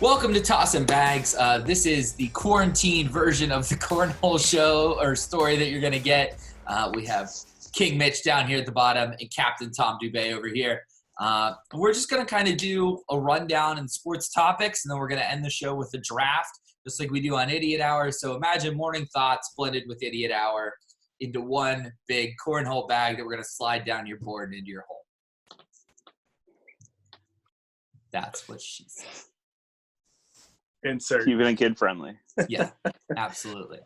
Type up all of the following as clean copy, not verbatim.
Welcome to Tossin Bags. This is the quarantine version of the Cornhole show or story that you're going to get. We have King Mitch down here at the bottom and Captain Tom Dubé over here. We're just going to kind of do a rundown in sports topics, and then we're going to end the show with a draft, just like we do on Idiot Hour. So imagine morning thoughts blended with Idiot Hour into one big cornhole bag that we're going to slide down your board and into your hole. That's what she said. Insert. Keeping it kid friendly. Yeah, absolutely.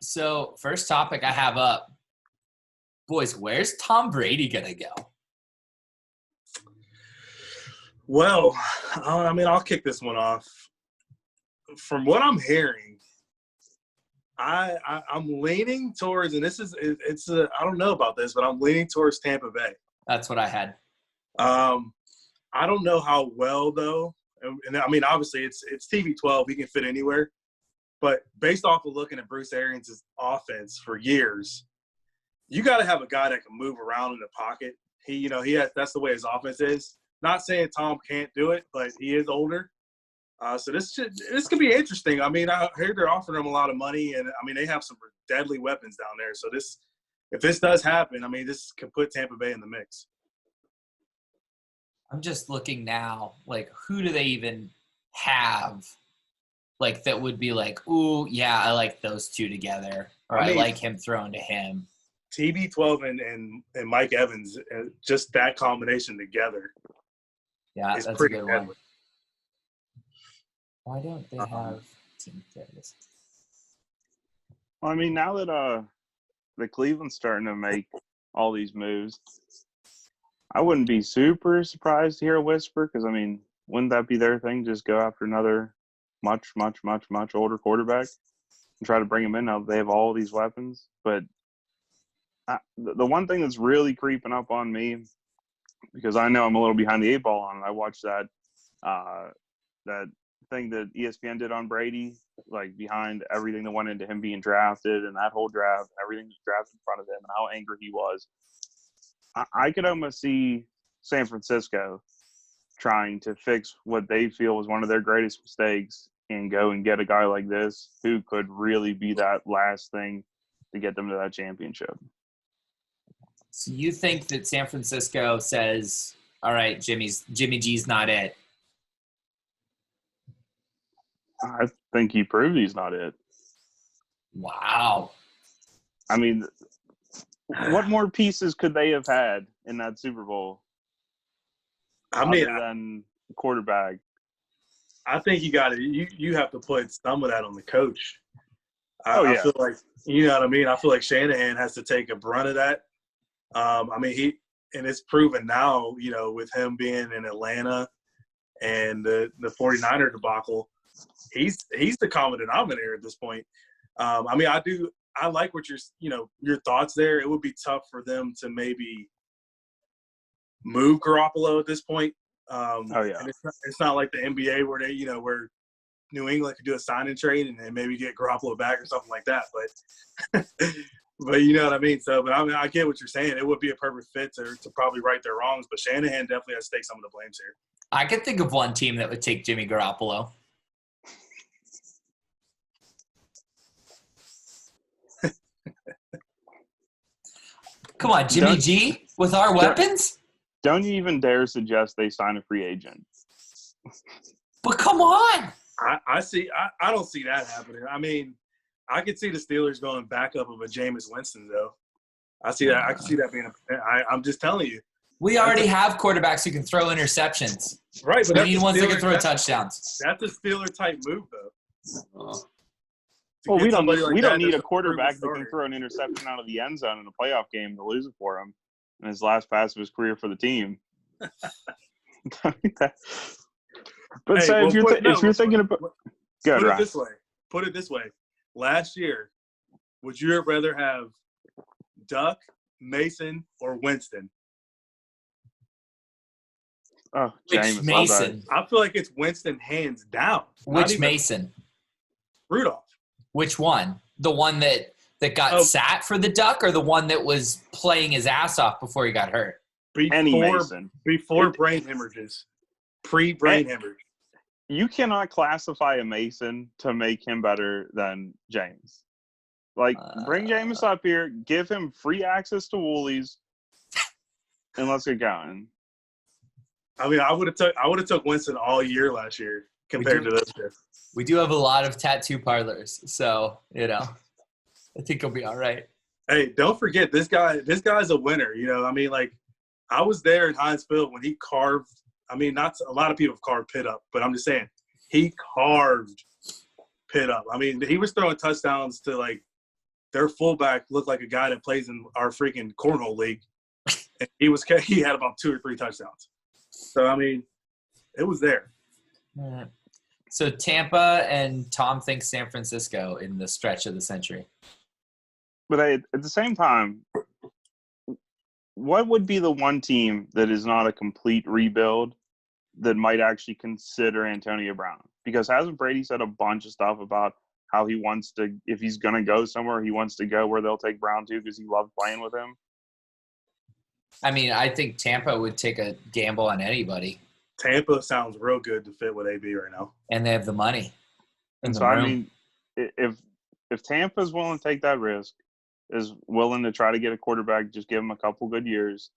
So first topic I have up. Boys, where's Tom Brady going to go? Well, I'll kick this one off. From what I'm hearing, I'm leaning towards, and I don't know about this, but I'm leaning towards Tampa Bay. That's what I had. I don't know how well, though. And I mean, obviously, it's TB12. He can fit anywhere. But based off of looking at Bruce Arians' offense for years, you got to have a guy that can move around in the pocket. That's the way his offense is. Not saying Tom can't do it, but he is older. So this could be interesting. I mean, I heard they're offering him a lot of money, and I mean, they have some deadly weapons down there. So if this does happen, I mean, this could put Tampa Bay in the mix. I'm just looking now, like, who do they even have, like, that would be like, ooh, yeah, I like those two together, or I like him thrown to him. TB12 and Mike Evans, just that combination together. Yeah, that's a good one. Why don't they have team fitness? Well, I mean, now that the Cleveland's starting to make all these moves, I wouldn't be super surprised to hear a whisper because, I mean, wouldn't that be their thing? Just go after another much, much, much, much older quarterback and try to bring him in now that they have all these weapons. But the one thing that's really creeping up on me, because I know I'm a little behind the eight ball on it, I watched that thing that ESPN did on Brady, like behind everything that went into him being drafted and that whole draft, everything that's drafted in front of him and how angry he was. I could almost see San Francisco trying to fix what they feel was one of their greatest mistakes and go and get a guy like this who could really be that last thing to get them to that championship. So you think that San Francisco says, all right, Jimmy G's not it? I think he proved he's not it. Wow. I mean, what more pieces could they have had in that Super Bowl? Other than quarterback. I think you have to put some of that on the coach. I feel like, you know what I mean? I feel like Shanahan has to take a brunt of that. I mean, it's proven now, you know, with him being in Atlanta and the 49er debacle, he's the common denominator at this point. I mean, I like what your thoughts there. It would be tough for them to maybe move Garoppolo at this point. And it's not like the NBA where where New England could do a sign and trade and maybe get Garoppolo back or something like that. But but you know what I mean. So, but I mean, I get what you're saying. It would be a perfect fit to probably right their wrongs. But Shanahan definitely has to take some of the blames here. I could think of one team that would take Jimmy Garoppolo. Come on, Jimmy G, with our weapons? Don't you even dare suggest they sign a free agent. But come on. I don't see that happening. I mean, I could see the Steelers going backup of a Jameis Winston, though. I see that. I can see that being I'm just telling you. We already have quarterbacks who can throw interceptions. Right, but we need ones that can throw touchdowns. That's a Steeler-type move, though. Well, we don't need a quarterback that can throw an interception out of the end zone in a playoff game to lose it for him in his last pass of his career for the team. But hey, say if you're thinking about put it this way. Last year, would you rather have Duck, Mason, or Winston? Oh, Which James, Mason? I feel like it's Winston hands down. Which Mason? Rudolph. Which one? The one that got sat for the Duck, or the one that was playing his ass off before he got hurt? Before brain hemorrhages. Pre-brain hemorrhage. you cannot classify a Mason to make him better than James. Like, bring James up here, give him free access to Woolies, and let's get going. I mean, I would have took Winston all year last year compared to this year. We do have a lot of tattoo parlors, so I think he'll be all right. Hey, don't forget this guy's a winner. I mean, like, I was there in Heinz Field when he carved. I mean, not a lot of people have carved Pitt up, but I'm just saying he carved Pitt up. I mean, he was throwing touchdowns to, like, their fullback looked like a guy that plays in our freaking Cornhole league. And he had about 2 or 3 touchdowns. So, I mean, it was there. So Tampa and Tom thinks San Francisco in the stretch of the century. But at the same time, what would be the one team that is not a complete rebuild that might actually consider Antonio Brown? Because hasn't Brady said a bunch of stuff about how he wants to, if he's going to go somewhere, he wants to go where they'll take Brown to because he loved playing with him? I mean, I think Tampa would take a gamble on anybody. Tampa sounds real good to fit with AB right now. And they have the money. And so, I mean, if Tampa's willing to take that risk, is willing to try to get a quarterback, just give him a couple good years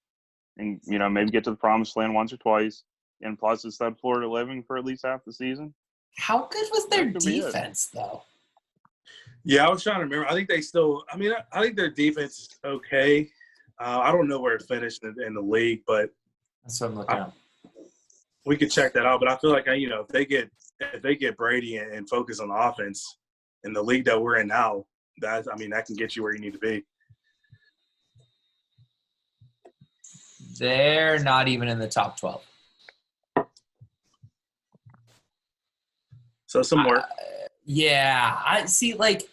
and, maybe get to the promised land once or twice, and plus it's that Florida living for at least half the season. How good was their defense, though? Yeah, I was trying to remember. I think they still – I mean, I think their defense is okay. I don't know where it finished in the league, but – That's what I'm looking at. We could check that out. But I feel like, if they get Brady and focus on the offense in the league that we're in now, that can get you where you need to be. They're not even in the top 12. So some work. Yeah. I see, like,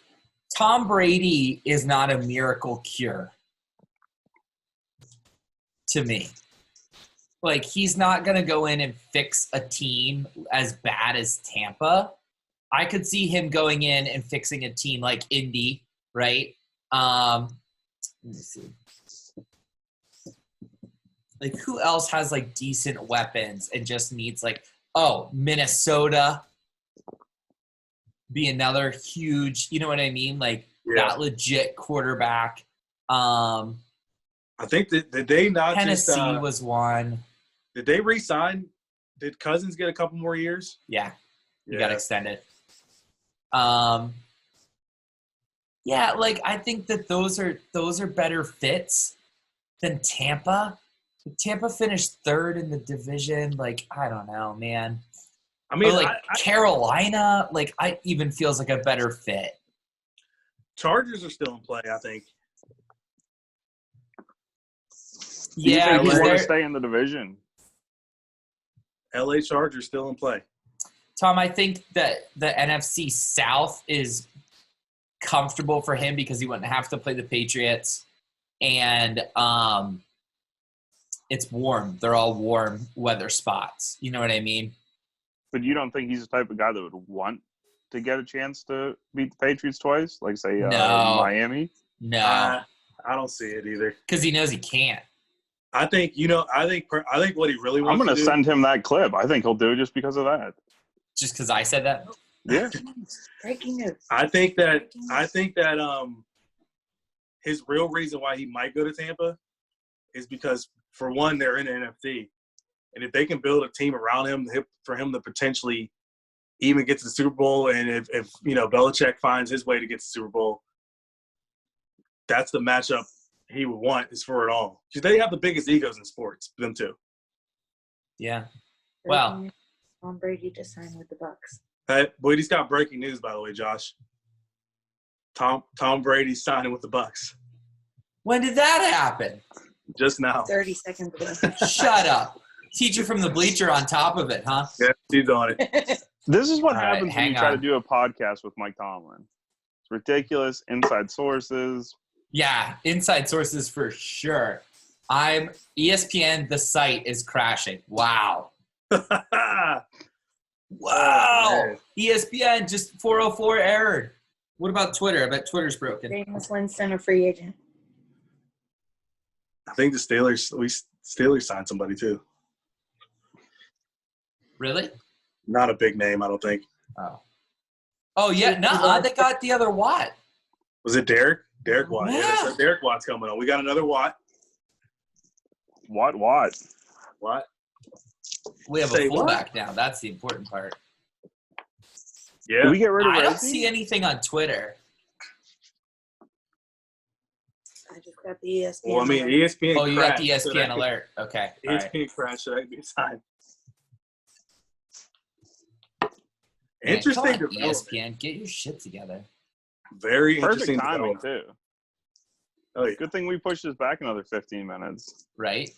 Tom Brady is not a miracle cure to me. Like, he's not going to go in and fix a team as bad as Tampa. I could see him going in and fixing a team like Indy, right? Let me see. Like, who else has, like, decent weapons and just needs, like, Minnesota be another huge, you know what I mean? Like, that legit quarterback. I think that did they not Tennessee was one. Did they re-sign? Did Cousins get a couple more years? Yeah. He got extended. Yeah, like, I think that those are better fits than Tampa. Tampa finished third in the division. Like, I don't know, man. I mean, like, Carolina, like, I even feels like a better fit. Chargers are still in play, I think. Yeah, they want to stay in the division. LA Chargers still in play. Tom, I think that the NFC South is comfortable for him because he wouldn't have to play the Patriots. And it's warm. They're all warm weather spots. You know what I mean? But you don't think he's the type of guy that would want to get a chance to beat the Patriots twice? Like, say, Miami? No. I don't see it either. Because he knows he can't. I think what he really wants I'm going to send him that clip. I think he'll do it just because of that. Just because I said that? Yeah. Breaking news. I think that his real reason why he might go to Tampa is because, for one, they're in the NFC. And if they can build a team around him for him to potentially even get to the Super Bowl, and if Belichick finds his way to get to the Super Bowl, that's the matchup he would want, is for it all. Because they have the biggest egos in sports, them two. Yeah. Well. Tom Brady to sign with the Bucks. Hey, Brady's got breaking news, by the way, Josh. Tom Brady's signing with the Bucks. When did that happen? Just now. 30 seconds ago. Shut up. Teacher from the bleacher on top of it, huh? Yeah, he's on it. This is what happens when you try to do a podcast with Mike Tomlin. It's ridiculous. Inside sources. Yeah, inside sources for sure. ESPN, the site is crashing. Wow. Wow. ESPN just 404 errored. What about Twitter? I bet Twitter's broken. James Winston, a free agent. I think the Steelers signed somebody too. Really? Not a big name, I don't think. Oh yeah, no, they got the other Watt. Was it Derek? Derek Watt. Yeah, they said Derek Watt's coming on. We got another Watt. What? Watt. We have Say a fullback what? now. That's the important part. Yeah. Did we get rid of I don't Rezzy? see anything on Twitter. I just got the ESPN. Well, I mean, alert. ESPN. Oh, you got crashed, the so ESPN that could- alert. Okay. All right. ESPN crashed, so that could be a sign. Man, Interesting come on, development. ESPN, get your shit together. Very Perfect interesting timing development. too. Oh, yeah. Good thing we pushed this back another 15 minutes. Right?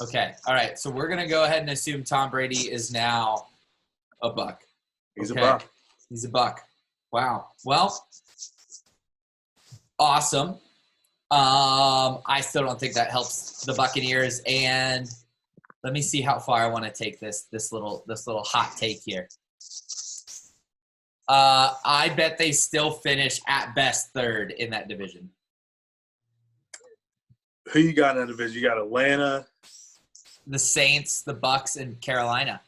Okay. All right. So we're going to go ahead and assume Tom Brady is now a buck. He's Okay. a buck. He's a buck. Wow. Well, awesome. I still don't think that helps the Buccaneers. And let me see how far I want to take this little hot take here. I bet they still finish at best third in that division. Who you got in that division? You got Atlanta. The Saints, the Bucks, and Carolina.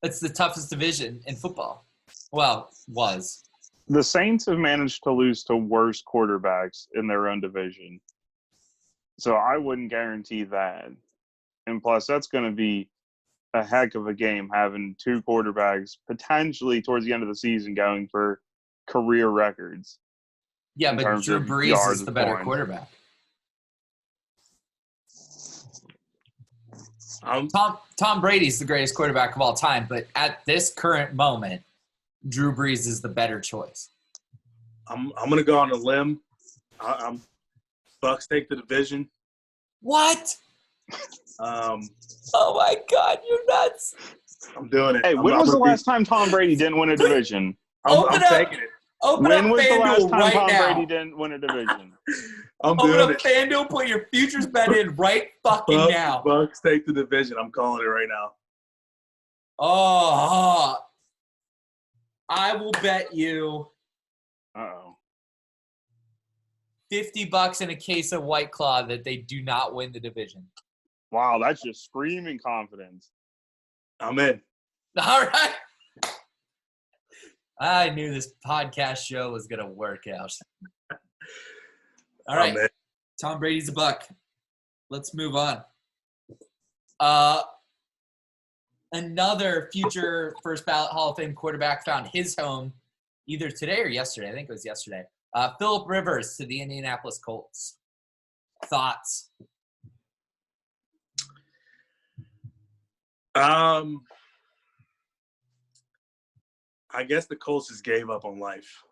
It's the toughest division in football. Well, was. The Saints have managed to lose to worse quarterbacks in their own division. So I wouldn't guarantee that. And plus, that's going to be a heck of a game having two quarterbacks potentially towards the end of the season going for career records. Yeah, in but terms Drew of Brees yards is the and better points. quarterback. I'm Tom Brady's the greatest quarterback of all time, but at this current moment, Drew Brees is the better choice. gonna go on a limb. I'm Bucks take the division. What? Um, Oh my God, you're nuts! I'm doing it. Hey, when I'm was the gonna be- last time Tom Brady didn't win a division? I'm Open up. taking it. Open When up was the last FanDuel time right Tom now. Brady didn't win a division? I'm Open doing up it. FanDuel, put your futures bet in right fucking now. Bucks take the division. I'm calling it right now. Oh, I will bet you Uh-oh. $50 in a case of White Claw that they do not win the division. Wow, that's just screaming confidence. I'm in. All right. I knew this podcast show was going to work out. All right. I'm in. Tom Brady's a buck. Let's move on. Another future first ballot Hall of Fame quarterback found his home either today or yesterday. I think it was yesterday. Phillip Rivers to the Indianapolis Colts. Thoughts? I guess the Colts just gave up on life.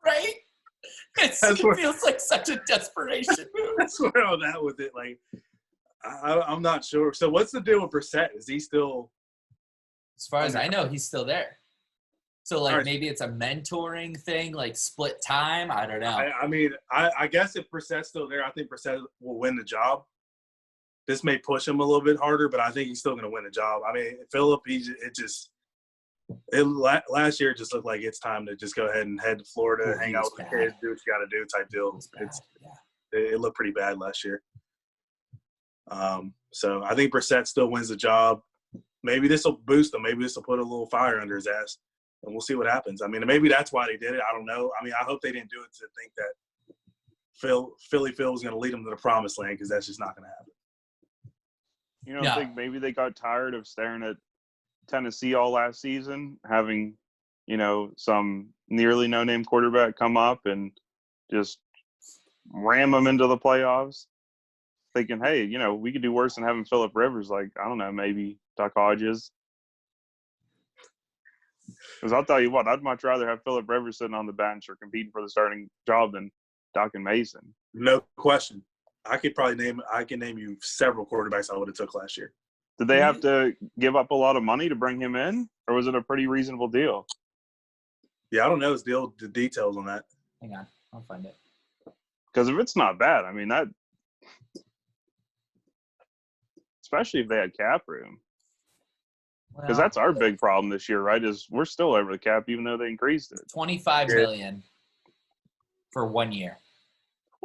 Right? It feels like such a desperation move. That's where I'm at with it. Like, I'm not sure. So what's the deal with Brissett? Is he still? As far as I know, he's still there. So, like, All right. maybe it's a mentoring thing, like split time. I don't know. I mean, I guess if Brissett's still there, I think Brissett will win the job. This may push him a little bit harder, but I think he's still going to win the job. I mean, Phillip, last year it just looked like it's time to just go ahead and head to Florida, Oh, hang he out was with the bad. kids, do what you got to do type deal. It's bad, It looked pretty bad last year. So I think Brissett still wins the job. Maybe this will boost him. Maybe this will put a little fire under his ass, and we'll see what happens. I mean, maybe that's why they did it. I don't know. I mean, I hope they didn't do it to think that Philly Phil was going to lead them to the promised land, because that's just not going to happen. You don't No. think maybe they got tired of staring at Tennessee all last season, having, some nearly no-name quarterback come up and just ram them into the playoffs, thinking, hey, we could do worse than having Phillip Rivers, like, I don't know, maybe Duck Hodges. Because I'll tell you what, I'd much rather have Phillip Rivers sitting on the bench or competing for the starting job than Doc and Mason. No question. I can name you several quarterbacks I would have took last year. Did they have to give up a lot of money to bring him in, or was it a pretty reasonable deal? Yeah, I don't know the details on that. Hang on. I'll find it. Because if it's not bad, I mean, that – especially if they had cap room. Because Well, that's our big problem this year, right, is we're still over the cap even though they increased it. $25 million for 1 year.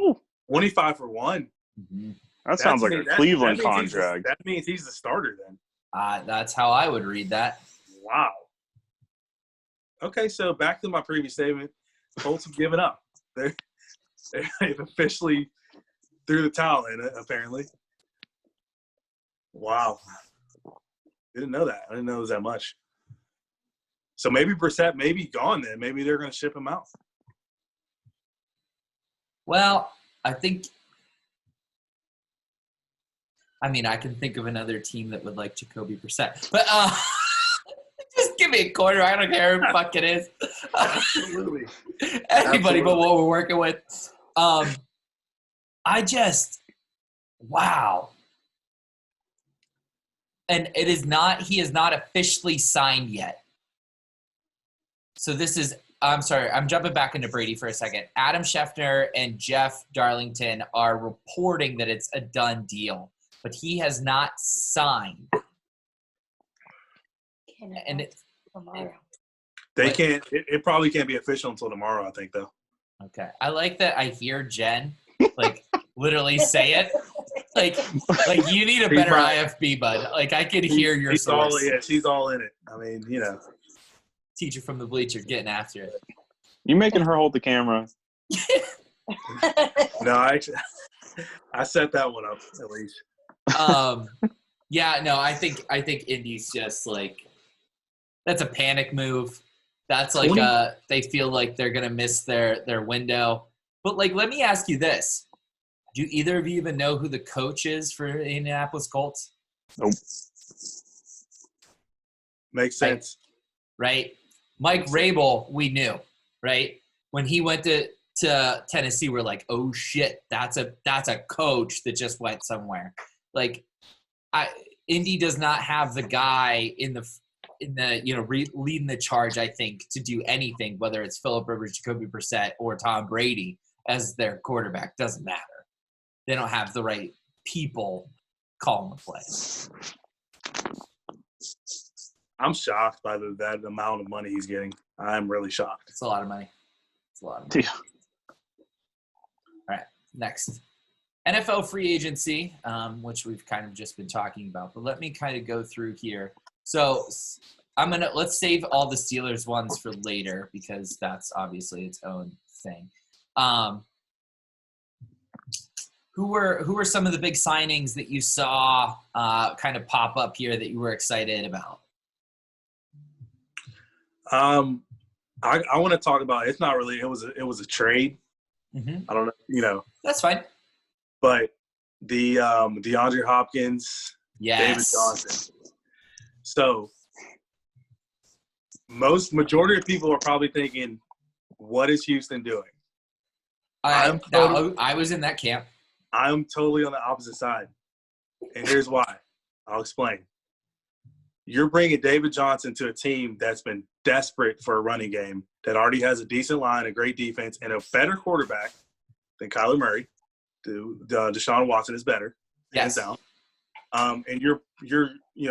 Ooh, 25 for one. Mm-hmm. that sounds like a Cleveland that means contract. That means he's the starter then. That's how I would read that. Wow. Okay, so back to my previous statement. Colts have given up. They've officially threw the towel in it, apparently. Wow. Didn't know that. I didn't know it was that much. So maybe Brissett may be gone then. Maybe they're going to ship him out. Well, I can think of another team that would like Jacoby Brissett. But just give me a quarter. I don't care who the fuck it is. Absolutely. Anybody but what we're working with. Wow. And he is not officially signed yet. So I'm sorry, I'm jumping back into Brady for a second. Adam Schefter and Jeff Darlington are reporting that it's a done deal, but he has not signed. And Tomorrow. They can't. It probably can't be official until tomorrow, I think, though. Okay. I like that I hear Jen literally say it. Like you need a better IFB, bud. Like I could hear your source. She's all in it. I mean, Teacher from the bleacher getting after it. You making her hold the camera? No, I set that one up at least. Yeah, no, I think Indy's just that's a panic move. That's they feel like they're gonna miss their window. But let me ask you this: do either of you even know who the coach is for the Indianapolis Colts? Nope. Makes sense. Right? Mike Rabel, we knew, right? When he went to Tennessee, we're like, oh shit, that's a coach that just went somewhere. Indy does not have the guy in the leading the charge, I think, to do anything, whether it's Phillip Rivers, Jacoby Brissett, or Tom Brady as their quarterback. Doesn't matter. They don't have the right people calling the plays. I'm shocked by that amount of money he's getting. I'm really shocked. It's a lot of money. Yeah. All right, next. NFL free agency, which we've kind of just been talking about, but let me kind of go through here. So let's save all the Steelers ones for later because that's obviously its own thing. Who were some of the big signings that you saw kind of pop up here that you were excited about? I want to talk about. It's not really. It was a trade. Mm-hmm. I don't know. That's fine. But the DeAndre Hopkins, yes. David Johnson. So majority of people are probably thinking, what is Houston doing? I was in that camp. I'm totally on the opposite side. And here's why. I'll explain. You're bringing David Johnson to a team that's been desperate for a running game, that already has a decent line, a great defense, and a better quarterback than Kyler Murray. Deshaun Watson is better, hands down. And you're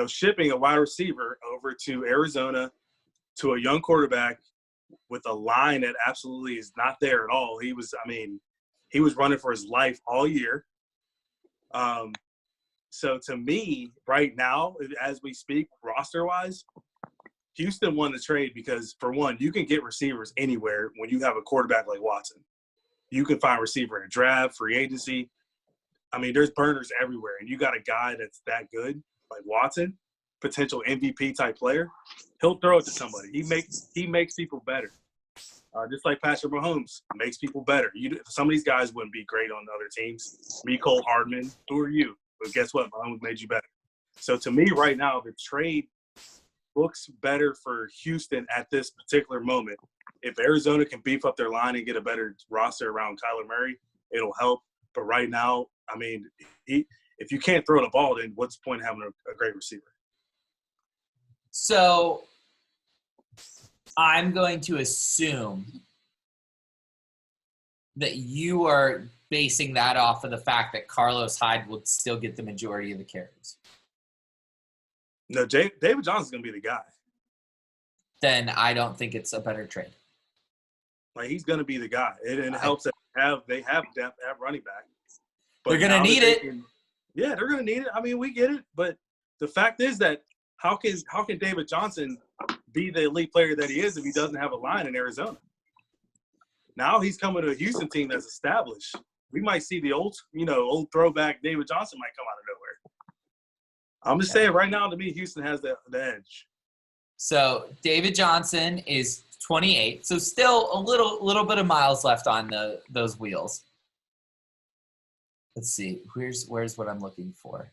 shipping a wide receiver over to Arizona to a young quarterback with a line that absolutely is not there at all. He was running for his life all year. So to me, right now, as we speak, roster-wise, Houston won the trade because, for one, you can get receivers anywhere when you have a quarterback like Watson. You can find receiver in a draft, free agency. I mean, there's burners everywhere, and you got a guy that's that good, like Watson, potential MVP type player. He'll throw it to somebody. He makes people better. Just like Patrick Mahomes makes people better. Some of these guys wouldn't be great on other teams. Me, Cole Hardman, who are you? But guess what? Mahomes made you better. So to me, right now, the trade looks better for Houston at this particular moment. If Arizona can beef up their line and get a better roster around Kyler Murray, it'll help. But right now, I mean, if you can't throw the ball, then what's the point of having a great receiver? So I'm going to assume that you are basing that off of the fact that Carlos Hyde will still get the majority of the carries. No, David Johnson's going to be the guy. Then I don't think it's a better trade. Like, he's going to be the guy. It helps that they have depth at running back. But they're going to need it. Yeah, they're going to need it. I mean, we get it. But the fact is that how can David Johnson be the elite player that he is if he doesn't have a line in Arizona? Now he's coming to a Houston team that's established. We might see the old throwback David Johnson might come out of nowhere. I'm just saying right now, to me, Houston has the edge. So David Johnson is 28, so still a little bit of miles left on those wheels. Let's see. Where's what I'm looking for?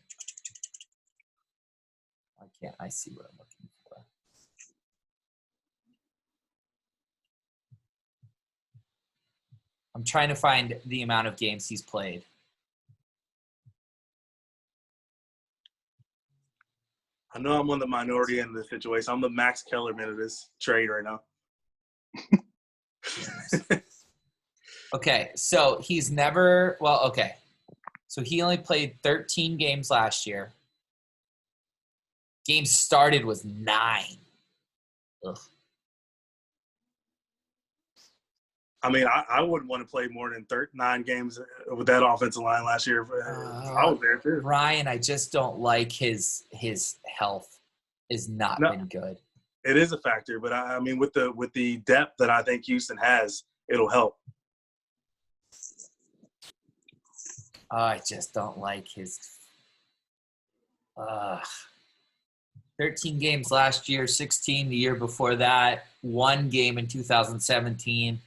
Why can't I see what I'm looking for? I'm trying to find the amount of games he's played. I know I'm on the minority end of the situation. I'm the Max Kellerman of this trade right now. Okay, so he's never – well, okay. So he only played 13 games last year. Games started was 9. Ugh. I mean, I wouldn't want to play more than 9 games with that offensive line last year. I was there too. Ryan, I just don't like his health has not been good. It is a factor, but I mean, with the depth that I think Houston has, it'll help. I just don't like his 13 games last year, 16 the year before that, 1 game in 2017.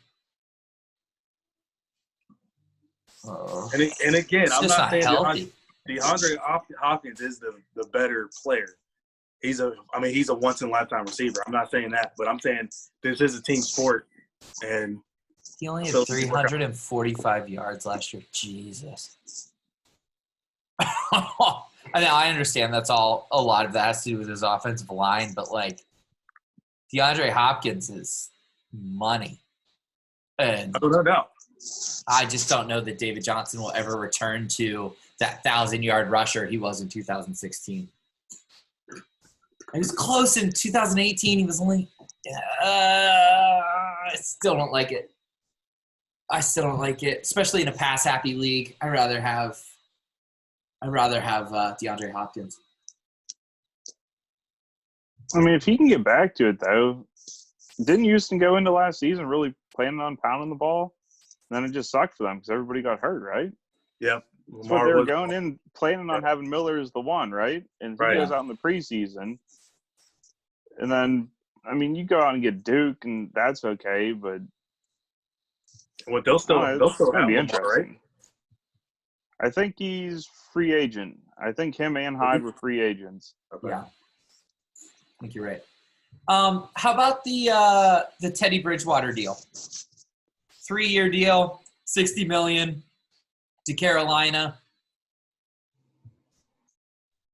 And again, I'm not saying healthy. DeAndre Hopkins is the better player. He's a once in a lifetime receiver. I'm not saying that, but I'm saying this is a team sport, and he only had 345 yards last year. Jesus. I understand that's all. A lot of that has to do with his offensive line, but like DeAndre Hopkins is money, and no doubt. I just don't know that David Johnson will ever return to that 1,000-yard rusher he was in 2016. He was close in 2018. He was only. I still don't like it. Especially in a pass-happy league. I'd rather have DeAndre Hopkins. I mean, if he can get back to it, though, didn't Houston go into last season really planning on pounding the ball? And then it just sucked for them because everybody got hurt, right? Yep. That's what they were going in, planning on having Miller as the one, right? And he goes out in the preseason. And then, I mean, you go out and get Duke, and that's okay, but they'll still be interesting, right? I think he's free agent. I think him and Hyde were free agents. Okay. Yeah, I think you're right. How about the Teddy Bridgewater deal? 3-year deal, $60 million to Carolina.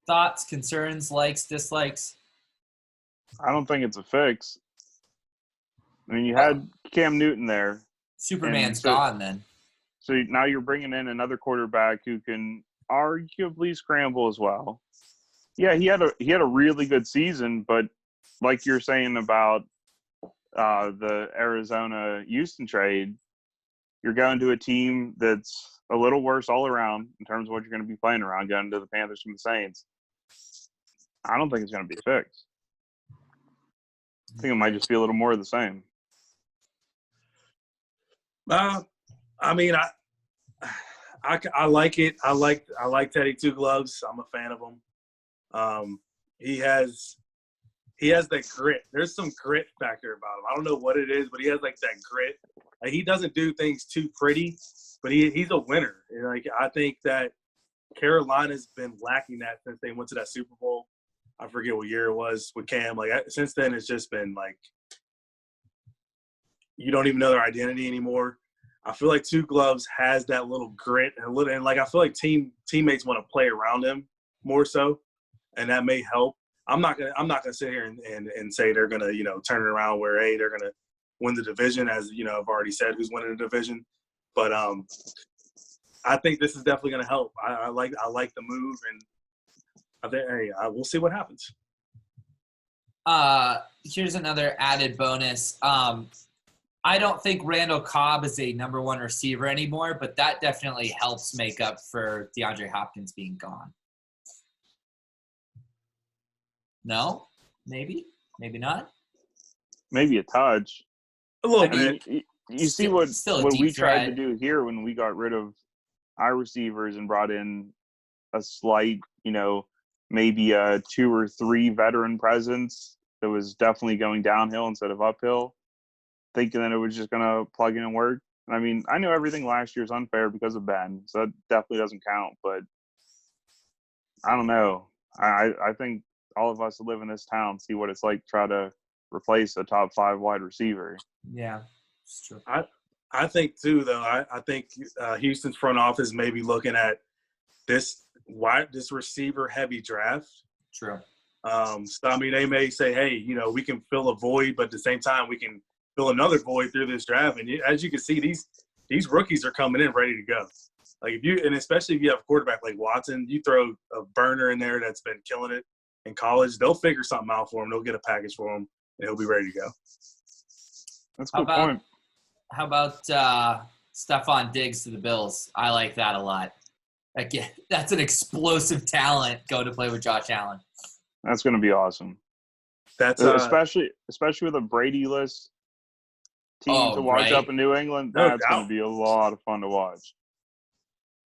Thoughts, concerns, likes, dislikes? I don't think it's a fix. I mean, you had Cam Newton there. Superman's gone then. So now you're bringing in another quarterback who can arguably scramble as well. Yeah, he had a really good season, but like you're saying about the Arizona-Houston trade, you're going to a team that's a little worse all around in terms of what you're going to be playing around, going to the Panthers from the Saints. I don't think it's going to be fixed. I think it might just be a little more of the same. I mean, I like it. I like Teddy Two Gloves. I'm a fan of him. He has that grit. There's some grit factor about him. I don't know what it is, but he has like that grit. Like, he doesn't do things too pretty, but he's a winner. And like, I think that Carolina's been lacking that since they went to that Super Bowl. I forget what year it was with Cam. Like, since then, it's just been like you don't even know their identity anymore. I feel like Two Gloves has that little grit and like I feel like teammates want to play around him more so, and that may help. I'm not gonna sit here and say they're gonna turn it around where they're gonna win the division, as I've already said who's winning the division, but I think this is definitely gonna help. I like the move, and I think we'll see what happens. Here's another added bonus. I don't think Randall Cobb is a number 1 receiver anymore, but that definitely helps make up for DeAndre Hopkins being gone. No? Maybe? Maybe not? Maybe a touch. A little I bit. mean, you see Still a what deep we tried to threat. do here when we got rid of our receivers and brought in a slight, maybe a 2 or 3 veteran presence that was definitely going downhill instead of uphill, thinking that it was just going to plug in and work. I mean, I know everything last year is unfair because of Ben, so that definitely doesn't count. But I don't know. I think all of us that live in this town see what it's like to try to replace a top 5 wide receiver. Yeah, it's true. I think too, though. I think Houston's front office may be looking at this receiver heavy draft. True. So I mean, they may say, hey, we can fill a void, but at the same time, we can fill another void through this draft. And as you can see, these rookies are coming in ready to go. Like especially if you have a quarterback like Watson, you throw a burner in there that's been killing it in college, they'll figure something out for him. They'll get a package for him, and he'll be ready to go. That's a good point. How about Stephon Diggs to the Bills? I like that a lot. Again, that's an explosive talent going to play with Josh Allen. That's going to be awesome. That's especially with a Brady-less team to watch right. up in New England. No That's going to be a lot of fun to watch.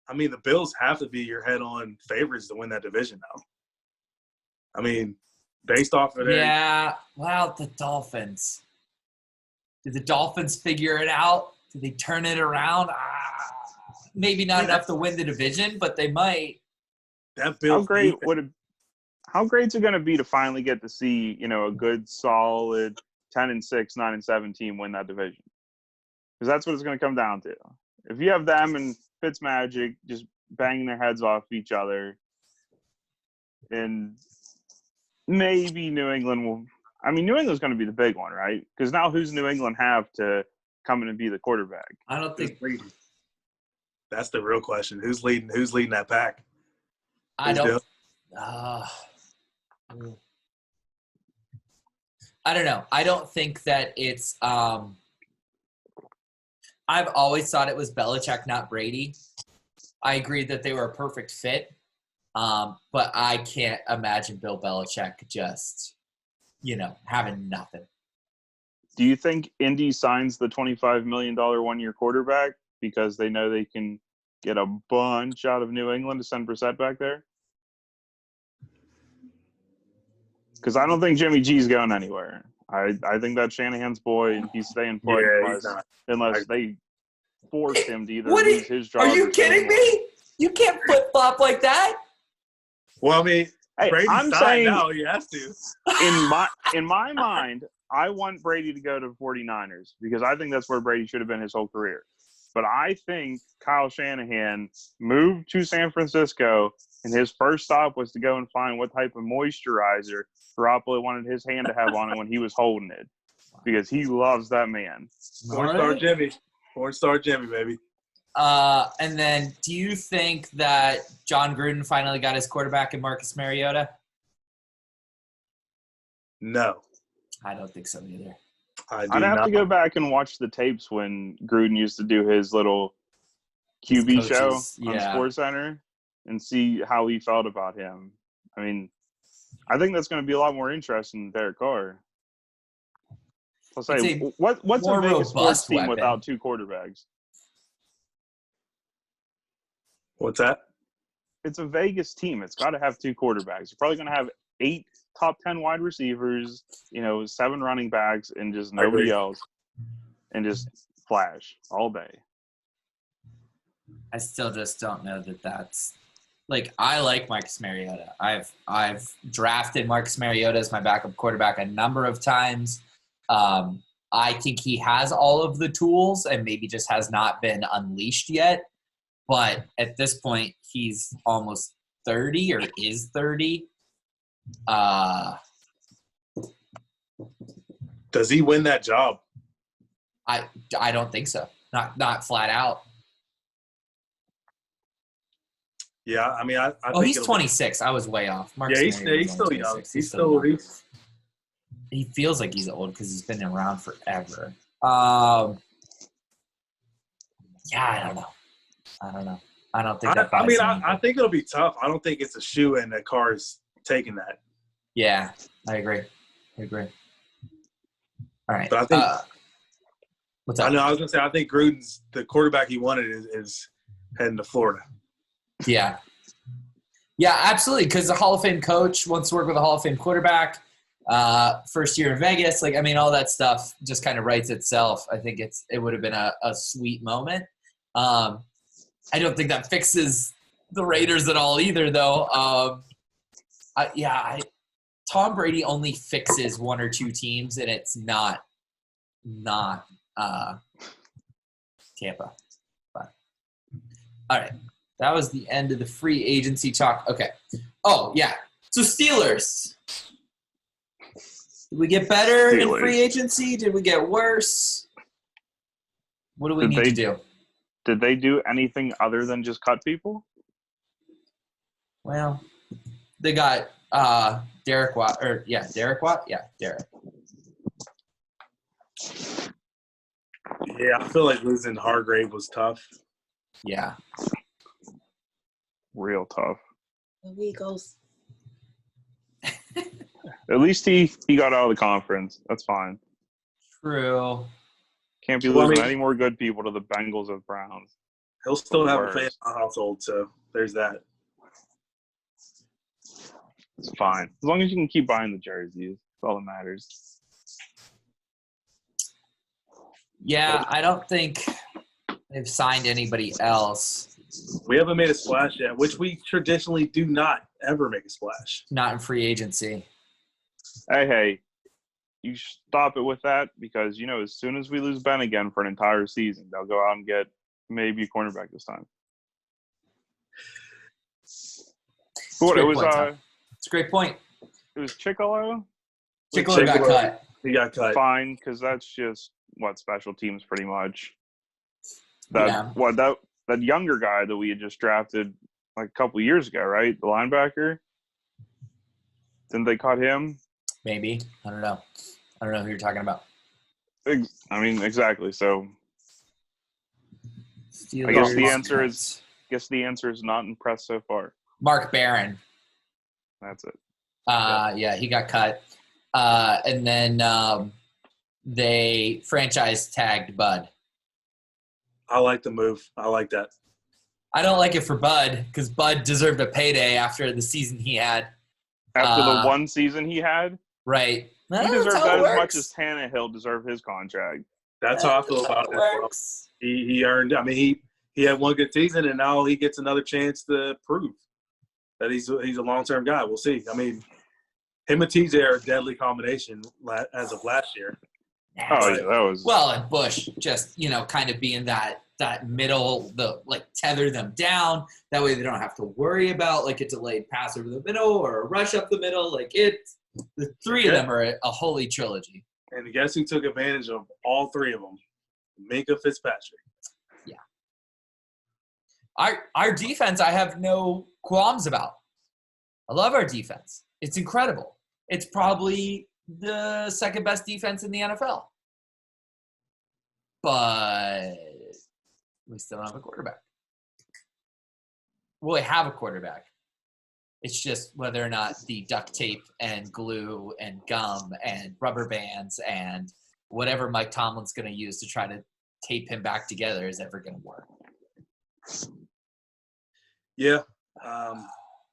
I mean, the Bills have to be your head-on favorites to win that division now. I mean, based off of their – Yeah, well, the Dolphins. Did the Dolphins figure it out? Did they turn it around? Maybe not enough to win the division, but they might. That Bills How great's it going to be to finally get to see, a good, solid 10-6, 9-7 team win that division? Because that's what it's going to come down to. If you have them and Fitzmagic just banging their heads off each other, and maybe New England will – I mean, New England's going to be the big one, right? Because now who's New England have to come in and be the quarterback? I don't think – That's the real question. Who's leading that pack? I don't know. I don't think that it's I've always thought it was Belichick, not Brady. I agree that they were a perfect fit. But I can't imagine Bill Belichick just, having nothing. Do you think Indy signs the $25 million one-year quarterback because they know they can get a bunch out of New England to send Brissett back there? Because I don't think Jimmy G's going anywhere. I think that's Shanahan's boy, and he's staying put unless they force him to either lose his job. Are you kidding me? You can't flip-flop like that. Well, I mean, hey, Brady's saying now he has to. In my mind, I want Brady to go to the 49ers because I think that's where Brady should have been his whole career. But I think Kyle Shanahan moved to San Francisco, and his first stop was to go and find what type of moisturizer Garoppolo wanted his hand to have on it when he was holding it, because he loves that man. Four-star Jimmy, baby. And then do you think that John Gruden finally got his quarterback in Marcus Mariota? No. I don't think so either. I'd have to go back and watch the tapes when Gruden used to do his little QB show on SportsCenter and see how he felt about him. I mean, I think that's going to be a lot more interesting than Derek Carr. I'll say, what's a Vegas sports team without 2 quarterbacks? What's that? It's a Vegas team. It's got to have 2 quarterbacks. You're probably going to have 8 top 10 wide receivers, 7 running backs, and just nobody else, and just flash all day. I still just don't know that that's I like Marcus Mariota. I've drafted Marcus Mariota as my backup quarterback a number of times. I think he has all of the tools and maybe just has not been unleashed yet. But at this point, he's almost 30 or is 30. Does he win that job? I don't think so. Not flat out. Yeah, I mean, I think he's 26. I was way off. Marcus he's still young. He's still young. He feels like he's old because he's been around forever. Yeah, I don't know. I don't think that. I think it'll be tough. I don't think it's a shoe-in that Carr's taking that. Yeah, I agree. All right. But I think What's up? I know I was gonna say I think Gruden's the quarterback he wanted is heading to Florida. Yeah. Yeah, absolutely. Because the Hall of Fame coach wants to work with a Hall of Fame quarterback. First year in Vegas, all that stuff just kind of writes itself. I think it would have been a sweet moment. I don't think that fixes the Raiders at all either, though. Tom Brady only fixes one or two teams, and it's not Tampa. But all right, that was the end of the free agency talk. Okay. Oh yeah. So Steelers. Did we get better in free agency? Did we get worse? What do we need to do? Did they do anything other than just cut people? Well, they got Derek Watt. Derek Watt? Yeah, Derek. Yeah, I feel like losing Hargrave was tough. Yeah. Real tough. The Eagles. At least he got out of the conference. That's fine. True. Can't be losing any more good people to the Bengals or Browns. He'll still have a fan in the household, so there's that. It's fine. As long as you can keep buying the jerseys. That's all that matters. Yeah, I don't think they've signed anybody else. We haven't made a splash yet, which we traditionally do not ever make a splash. Not in free agency. Hey, you stop it with that because, as soon as we lose Ben again for an entire season, they'll go out and get maybe a cornerback this time. But it was it's a great point. It was Chickalo. Chickalo got cut. He got cut. Fine, because that's just special teams pretty much. That younger guy that we had just drafted a couple years ago, right? The linebacker. Didn't they cut him? Maybe. I don't know who you're talking about. I mean, exactly. So Steelers I guess the answer is not impressed so far. Mark Barron. That's it. Yeah, he got cut. And then they franchise tagged Bud. I like the move. I like that. I don't like it for Bud because Bud deserved a payday after the season he had. After the one season he had? Right. He deserved that as much as Tannehill deserved his contract. That's how I feel about it. Well. He earned – he had one good season, and now he gets another chance to prove that he's a long-term guy. We'll see. I mean, him and TJ are a deadly combination as of last year. Oh, yeah, that was – Well, and Bush just, kind of being that middle, tether them down. That way they don't have to worry about, a delayed pass over the middle or a rush up the middle. The three of them are a holy trilogy. And guess who took advantage of all three of them? Minka Fitzpatrick. Yeah. Our defense, I have no qualms about. I love our defense. It's incredible. It's probably the second best defense in the NFL. But we still don't have a quarterback. Well, we have a quarterback. It's just whether or not the duct tape and glue and gum and rubber bands and whatever Mike Tomlin's going to use to try to tape him back together is ever going to work. Yeah.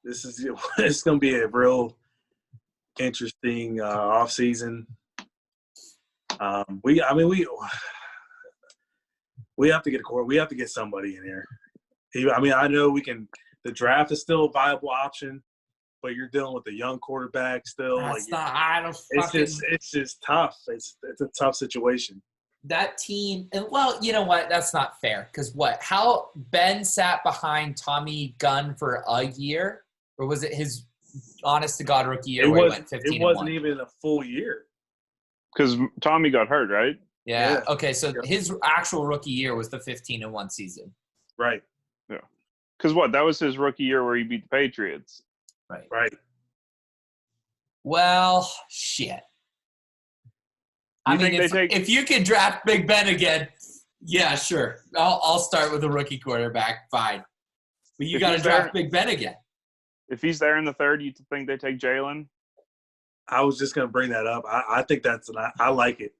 It's going to be a real interesting offseason. We have to get we have to get somebody in here. I know we can. The draft is still a viable option, but you're dealing with a young quarterback still. That's it's just tough. It's a tough situation. That team, and well, you know what? That's not fair because how Ben sat behind Tommy Gunn for a year, or was it his honest to God rookie year where he went 15-1? It wasn't even a full year because Tommy got hurt, right? Yeah. Okay, so his actual rookie year was the 15-1 season. Right. Yeah. Because that was his rookie year where he beat the Patriots. Right. Well, shit. If you could draft Big Ben again, yeah, sure. I'll start with a rookie quarterback, fine. But you got to draft Big Ben again. If he's there in the third, you think they take Jalen? I was just going to bring that up. I think I like it.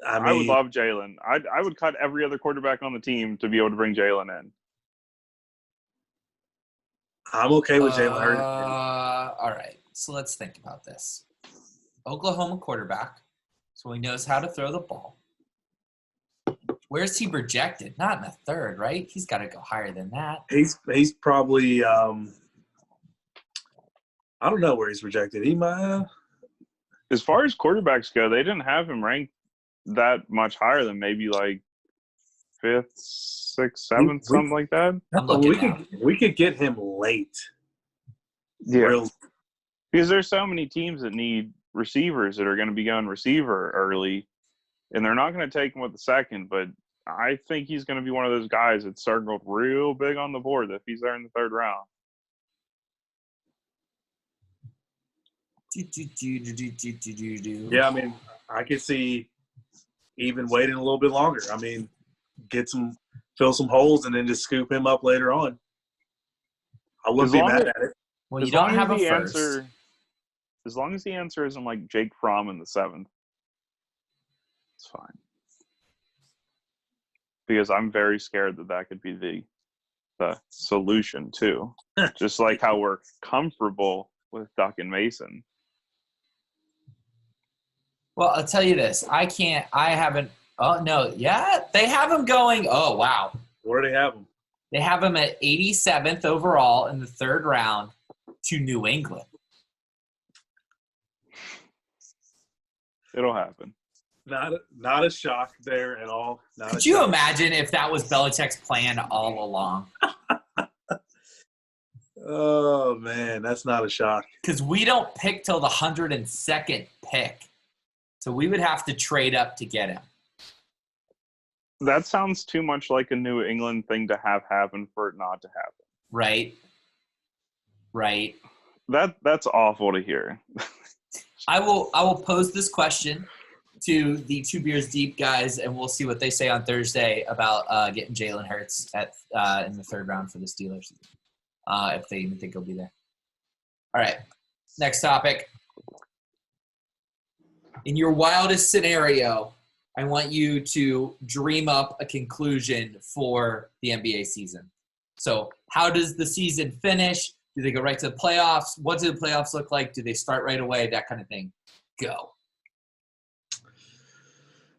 I would love Jalen. I would cut every other quarterback on the team to be able to bring Jalen in. I'm okay with Jalen Hurts. All right. So let's think about this. Oklahoma quarterback, so he knows how to throw the ball. Where's he projected? Not in the third, right? He's got to go higher than that. He's probably I don't know where he's projected. He might. As far as quarterbacks go, they didn't have him ranked that much higher than maybe like 5th, 6th, 7th, something like that. I'm looking we could get him late. Yeah. Because there's so many teams that need receivers that are going to be going receiver early, and they're not going to take him with the second, but I think he's going to be one of those guys that's circled real big on the board if he's there in the third round. Yeah, I mean, I could see even waiting a little bit longer. I mean, fill some holes and then just scoop him up later on. I wouldn't be mad at it. Well, you don't have a first. As long as the answer isn't like Jake Fromm in the 7th, it's fine. Because I'm very scared that could be the solution too. Just like how we're comfortable with Duck and Mason. Well, I'll tell you this. Oh, no. Yeah, they have him going. Oh, wow. Where do they have him? They have him at 87th overall in the third round to New England. It'll happen. Not a shock there at all. Could you imagine if that was Belichick's plan all along? Oh, man, that's not a shock. Because we don't pick till the 102nd pick. So we would have to trade up to get him. That sounds too much like a New England thing to have happen for it not to happen. Right. That's awful to hear. I will pose this question to the Two Beers Deep guys, and we'll see what they say on Thursday about getting Jalen Hurts in the third round for the Steelers, if they even think he'll be there. All right, next topic. In your wildest scenario, I want you to dream up a conclusion for the NBA season. So how does the season finish? Do they go right to the playoffs? What do the playoffs look like? Do they start right away? That kind of thing. Go.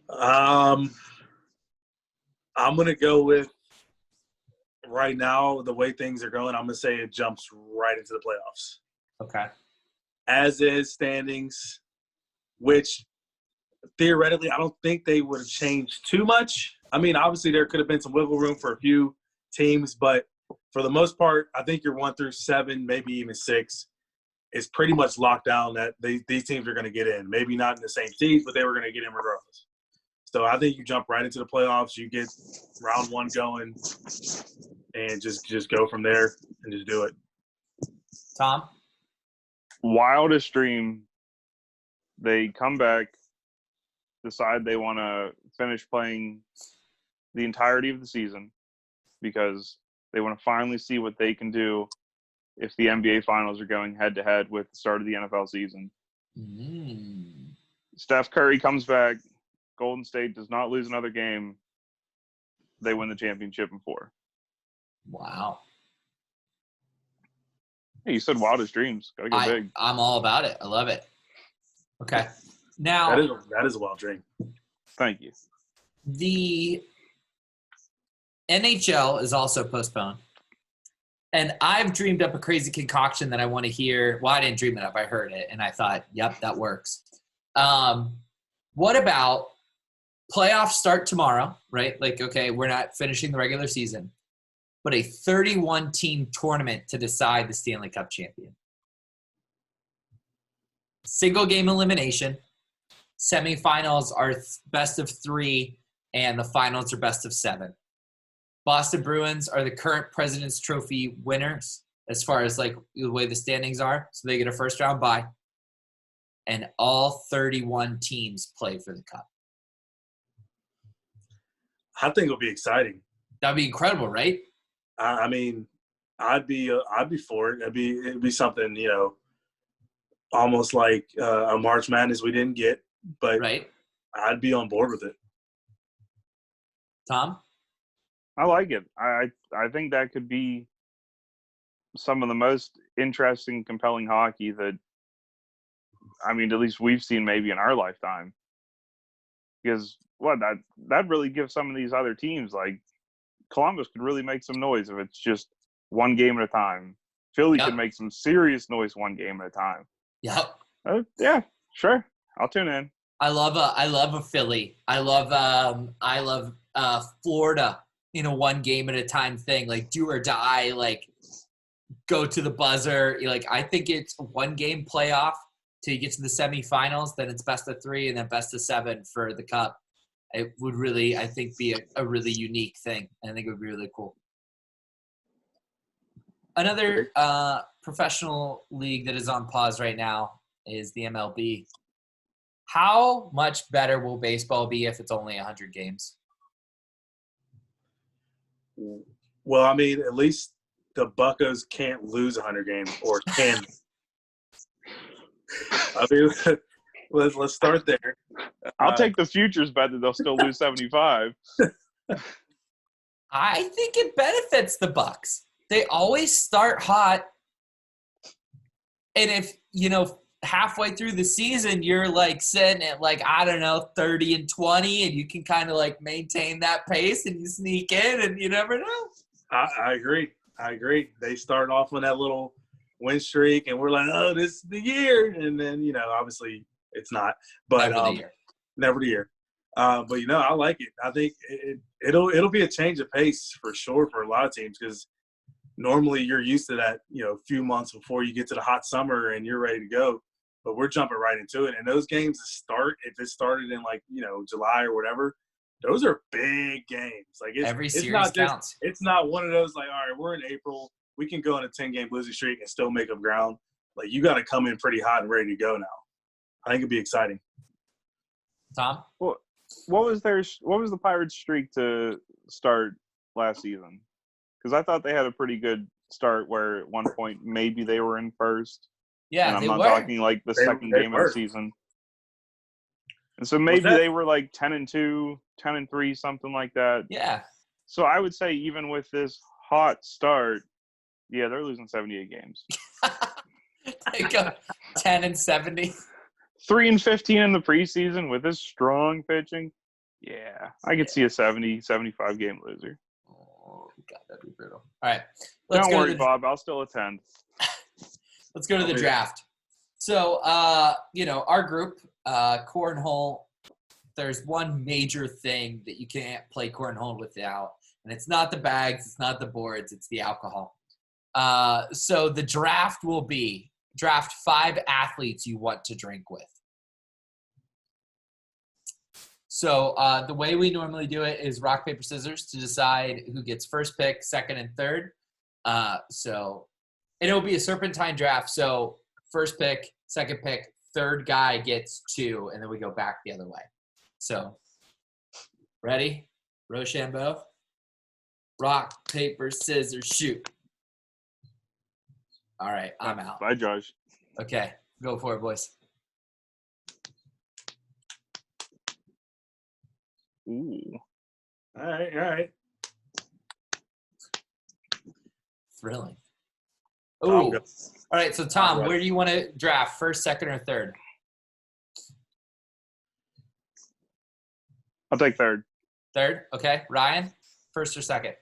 I'm going to go with right now, the way things are going, I'm going to say it jumps right into the playoffs. Okay. As is standings, which theoretically I don't think they would have changed too much. I mean, obviously there could have been some wiggle room for a few teams, but for the most part, I think your 1 through 7, maybe even 6, is pretty much locked down that these teams are going to get in. Maybe not in the same teams, but they were going to get in regardless. So I think you jump right into the playoffs. You get round 1 going, and just go from there and just do it. Tom? Wildest dream. They come back, decide they want to finish playing the entirety of the season because they want to finally see what they can do if the NBA Finals are going head-to-head with the start of the NFL season. Steph Curry comes back. Golden State does not lose another game. They win the championship in 4. Wow. Hey, you said wildest dreams. Gotta go big. I'm all about it. I love it. Okay. Now that is a wild dream. Thank you. The NHL is also postponed. And I've dreamed up a crazy concoction that I want to hear. Well, I didn't dream it up. I heard it. And I thought, yep, that works. What about playoffs start tomorrow, right? Like, okay, we're not finishing the regular season. But a 31-team tournament to decide the Stanley Cup champion. Single game elimination. Semifinals are best of 3, and the finals are best of 7. Boston Bruins are the current President's Trophy winners as far as like the way the standings are. So they get a first round bye. And all 31 teams play for the cup. I think it'll be exciting. That'd be incredible, right? I mean, I'd be for it. It'd be something, almost like a March Madness we didn't get, but Right. I'd be on board with it. Tom? I like it. I think that could be some of the most interesting, compelling hockey that, I mean, at least we've seen maybe in our lifetime. Because that really gives some of these other teams, like Columbus, could really make some noise if it's just one game at a time. Philly Yep. could make some serious noise one game at a time. Yep. Yeah, sure. I'll tune in. I love a Philly. I love Florida in a one game at a time thing, like do or die, like go to the buzzer. Like I think it's a one game playoff till you get to the semifinals, then it's best of 3 and then best of 7 for the cup. It would really, I think, be a really unique thing. I think it would be really cool. Another professional league that is on pause right now is the MLB. How much better will baseball be if it's only 100 games? Well, I mean, at least the Buccos can't lose 100 games, or can. I mean, let's start there. I'll take the futures bet that they'll still lose 75. I think it benefits the Bucks. They always start hot. And if, halfway through the season, you're like sitting at 30 and 20, and you can kind of like maintain that pace and you sneak in and you never know. I agree. They start off on that little win streak and we're like, oh, this is the year. And then, obviously it's not, but never the year. But I like it. I think it'll be a change of pace for sure for a lot of teams, because normally you're used to that, few months before you get to the hot summer and you're ready to go. But we're jumping right into it. And those games start, if it started in July or whatever, those are big games. Like Every it's series not counts. It's not one of those all right, we're in April, we can go on a 10-game losing streak and still make up ground. Like you got to come in pretty hot and ready to go now. I think it'd be exciting. Tom? Well, what was the Pirates' streak to start last season? Because I thought they had a pretty good start where at one point maybe they were in first. Yeah, and I'm they not were. talking like the second game of the season. And so maybe they were like 10-2, 10-3, something like that. Yeah. So I would say even with this hot start, yeah, they're losing 78 games. They go 10-70. 3-15 in the preseason with this strong pitching. Yeah, I could see a 70, 75 game loser. Oh, God, that'd be brutal. All right. Don't worry, Bob. I'll still attend. Let's go to the draft. So, our group, Cornhole, there's one major thing that you can't play Cornhole without, and it's not the bags, it's not the boards, it's the alcohol. So the draft will be draft 5 athletes you want to drink with. So the way we normally do it is rock, paper, scissors to decide who gets first pick, second, and third. And it'll be a serpentine draft. So first pick, second pick, third guy gets 2, and then we go back the other way. So ready? Rochambeau? Rock, paper, scissors, shoot. All right, I'm out. Bye, Josh. Okay, go for it, boys. Ooh. All right. Thrilling. Tom, Ooh. go. All right, so Tom, Right. where do you want to draft? First, second, or third? I'll take third. Third, okay. Ryan, first or second?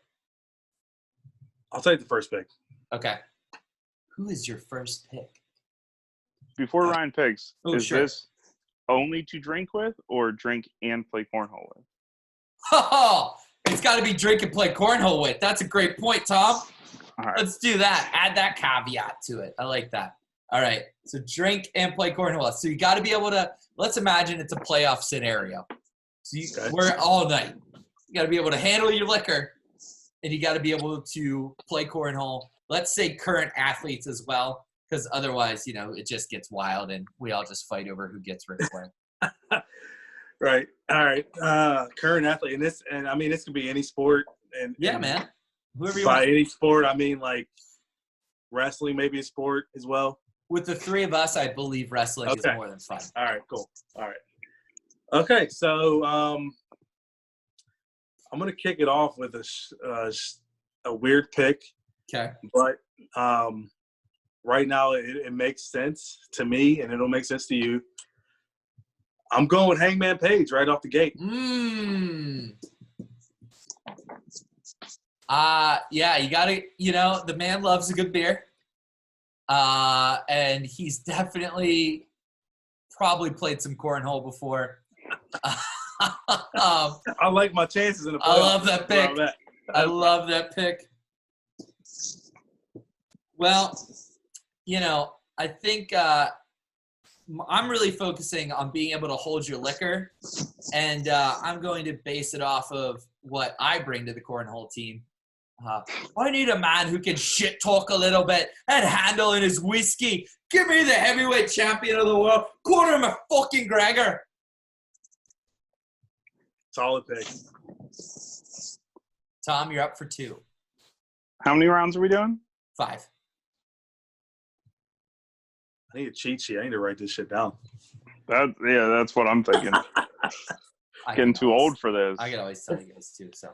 I'll take the first pick. Okay. Who is your first pick? Before Ryan picks, is sure. this only to drink with or drink and play cornhole with? Oh, it's got to be drink and play cornhole with. That's a great point, Tom. All right. Let's do that. Add that caveat to it. I like that. All right. So drink and play cornhole. So you got to be able to, let's imagine it's a playoff scenario. So we're all night. You got to be able to handle your liquor, and you got to be able to play cornhole. Let's say current athletes as well, because otherwise, it just gets wild, and we all just fight over who gets Ric Flair. Right. All right. Current athlete, and this could be any sport. And Man. Whoever you by want. any sport, I mean like wrestling, maybe a sport as well. with the three of us, I believe wrestling is Okay. more than fun. All right, cool. All right. Okay, so I'm gonna kick it off with a weird pick, Okay. but right now it makes sense to me, and it'll make sense to you. I'm going with Hangman Page right off the gate. Yeah, you gotta, the man loves a good beer. And he's definitely probably played some cornhole before. I like my chances in the playoffs. I love that pick. I Okay. love that pick. Well, I think I'm really focusing on being able to hold your liquor, and I'm going to base it off of what I bring to the cornhole team. I need a man who can shit talk a little bit and handle in his whiskey. Give me the heavyweight champion of the world, Conor McGregor. Solid pick. Tom, you're up for 2. How many rounds are we doing? 5. I need a cheat sheet. I need to write this shit down. That's what I'm thinking. Getting too old for this. I can always tell you guys too. So,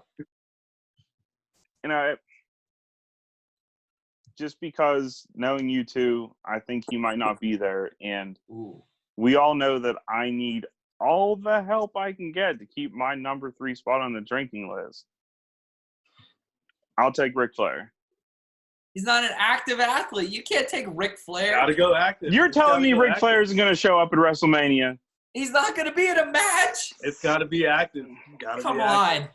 just because knowing you two, I think you might not be there, and ooh, we all know that I need all the help I can get to keep my number 3 spot on the drinking list. I'll take Ric Flair. he's not an active athlete. You can't take Ric Flair. Gotta go active. You're telling me Ric Flair isn't going to show up at WrestleMania? He's not going to be in a match. It's got to be active. Come on.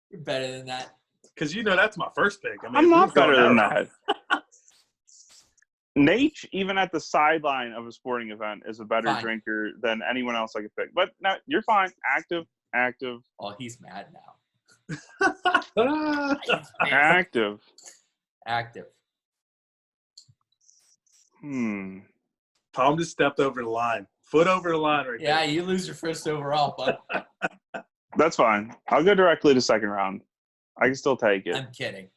You're better than that. Because that's my first pick. I mean, I'm not better than that. Nate, even at the sideline of a sporting event, is a better Fine. drinker than anyone else I could pick. But no, you're fine. Active. Oh, he's mad now. Active. Tom just stepped over the line. Foot over the line right Yeah, there. you lose your first overall, bud. That's fine. I'll go directly to second round. I can still take it. I'm kidding.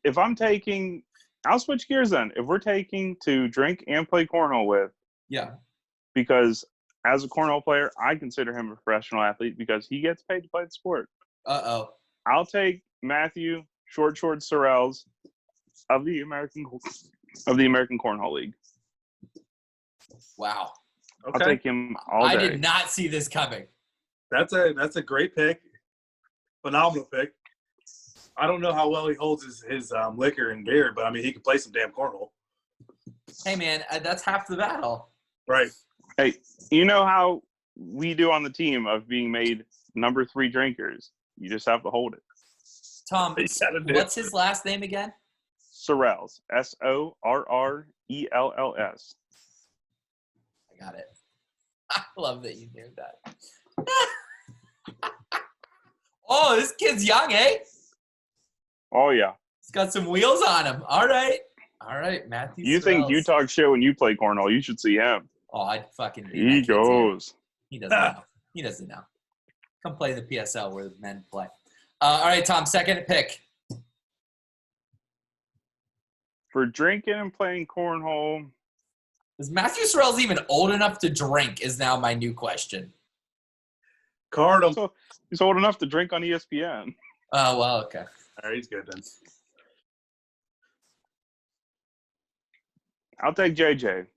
If I'm taking, I'll switch gears then. If we're taking to drink and play cornhole with, Yeah. because as a cornhole player, I consider him a professional athlete because he gets paid to play the sport. Uh-oh. I'll take Matthew Short Sorrells of the American Cornhole League. Wow. I'll take him all day. I did not see this coming. That's a great pick. Phenomenal pick. I don't know how well he holds his liquor and beer, but I mean, he can play some damn cornhole. Hey, man, that's half the battle. Right. Hey, you know how we do on the team of being made number 3 drinkers. You just have to hold it. Tom, You gotta do what's it. his last name again? Sorrells. Sorrells. I got it. I love that you knew that. Oh, this kid's young, eh? Oh, yeah. He's got some wheels on him. All right, Matthew. You think you Sorrells. talk shit when you play cornhole. You should see him. Oh, I'd fucking. be He that kid's ear. goes. He doesn't know. He doesn't know. Come play the PSL where the men play. All right, Tom, second pick. For drinking and playing cornhole, Is Matthew Sorrells even old enough to drink is now my new question. Card him. so he's old enough to drink on ESPN. Oh, well, okay. All right, he's good then. I'll take JJ.